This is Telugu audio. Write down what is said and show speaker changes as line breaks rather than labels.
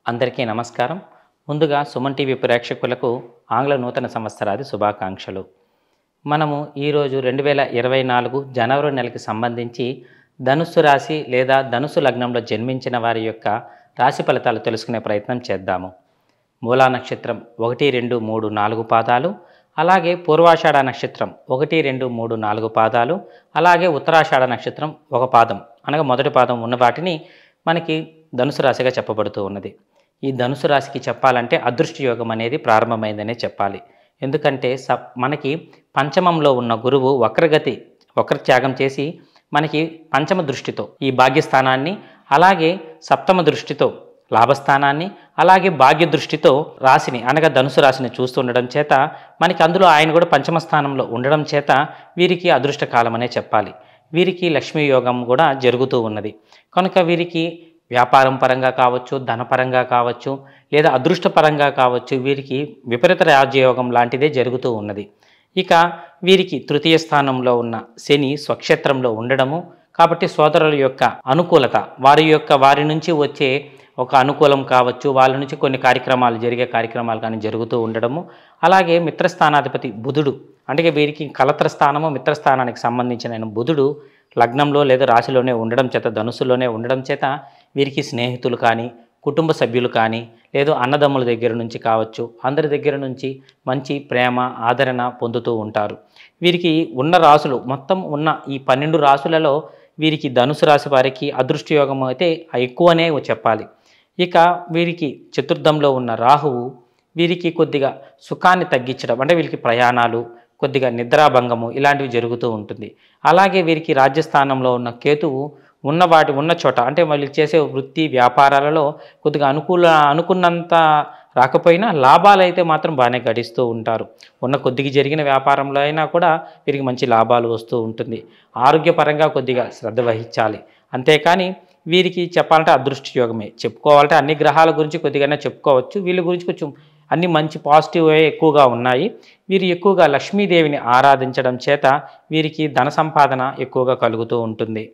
అందరికీ నమస్కారం. ముందుగా సుమన్ టీవీ ప్రేక్షకులకు ఆంగ్ల నూతన సంవత్సరాది శుభాకాంక్షలు. మనము ఈరోజు 2024 జనవరి నెలకి సంబంధించి ధనుస్సు రాశి లేదా ధనుస్సు లగ్నంలో జన్మించిన వారి యొక్క రాశి ఫలితాలు తెలుసుకునే ప్రయత్నం చేద్దాము. మూలా నక్షత్రం 1, 2, 3, 4 పాదాలు, అలాగే పూర్వాషాఢ నక్షత్రం 1, 2, 3, 4 పాదాలు, అలాగే ఉత్తరాషాఢ నక్షత్రం 1 పాదం అనగా మొదటి పాదం ఉన్న వాటిని మనకి ధనుసు రాశిగా చెప్పబడుతూ ఉన్నది. ఈ ధనుసు రాశికి చెప్పాలంటే అదృష్ట యోగం అనేది ప్రారంభమైందనే చెప్పాలి. ఎందుకంటే మనకి పంచమంలో ఉన్న గురువు వక్రత్యాగం చేసి మనకి పంచమ దృష్టితో ఈ భాగ్యస్థానాన్ని, అలాగే సప్తమ దృష్టితో లాభస్థానాన్ని, అలాగే భాగ్య దృష్టితో రాశిని అనగా ధనుసు రాశిని చూస్తుండడం చేత మనకి అందులో ఆయన కూడా పంచమ స్థానంలో ఉండడం చేత వీరికి అదృష్ట కాలం అనే చెప్పాలి. వీరికి లక్ష్మీ యోగం కూడా జరుగుతూ ఉన్నది. కనుక వీరికి వ్యాపారం పరంగా కావచ్చు, ధనపరంగా కావచ్చు, లేదా అదృష్టపరంగా కావచ్చు, వీరికి విపరీత రాజయోగం లాంటిదే జరుగుతూ ఉన్నది. ఇక వీరికి తృతీయ స్థానంలో ఉన్న శని స్వక్షేత్రంలో ఉండడము కాబట్టి సోదరుల యొక్క అనుకూలత, వారి నుంచి వచ్చే ఒక అనుకూలం కావచ్చు, వాళ్ళ నుంచి కొన్ని జరిగే కార్యక్రమాలు కానీ జరుగుతూ ఉండడము, అలాగే మిత్రస్థానాధిపతి బుధుడు అంటే వీరికి కలత్ర స్థానము మిత్రస్థానానికి సంబంధించిన బుధుడు లగ్నంలో లేదా రాశిలోనే ఉండడం చేత, ధనుసులోనే ఉండడం చేత వీరికి స్నేహితులు కానీ, కుటుంబ సభ్యులు కానీ, లేదు అన్నదమ్ముల దగ్గర నుంచి కావచ్చు, అందరి దగ్గర నుంచి మంచి ప్రేమ ఆదరణ పొందుతూ ఉంటారు. వీరికి ఉన్న రాశులు మొత్తం ఉన్న ఈ 12 రాశులలో వీరికి ధనుసు రాశి వారికి అదృష్ట యోగం అయితే ఎక్కువనే చెప్పాలి. ఇక వీరికి చతుర్థంలో ఉన్న రాహువు వీరికి కొద్దిగా సుఖాన్ని తగ్గించడం, అంటే వీరికి ప్రయాణాలు, కొద్దిగా నిద్రాభంగము ఇలాంటివి జరుగుతూ ఉంటుంది. అలాగే వీరికి రాజ్యస్థానంలో ఉన్న కేతువు ఉన్న చోట అంటే వీళ్ళకి చేసే వృత్తి వ్యాపారాలలో కొద్దిగా అనుకున్నంత రాకపోయినా లాభాలు అయితే మాత్రం బాగానే గడిస్తూ ఉంటారు. కొద్దిగా జరిగిన వ్యాపారంలో అయినా కూడా వీరికి మంచి లాభాలు వస్తూ ఉంటుంది. ఆరోగ్యపరంగా కొద్దిగా శ్రద్ధ వహించాలి. అంతేకాని వీరికి చెప్పాలంటే అదృష్ట యోగమే చెప్పుకోవాలంటే అన్ని గ్రహాల గురించి కొద్దిగానే చెప్పుకోవచ్చు. వీళ్ళ గురించి కొంచెం అన్ని మంచి పాజిటివ్ ఎక్కువగా ఉన్నాయి. వీరు ఎక్కువగా లక్ష్మీదేవిని ఆరాధించడం చేత వీరికి ధన సంపాదన ఎక్కువగా కలుగుతూ ఉంటుంది.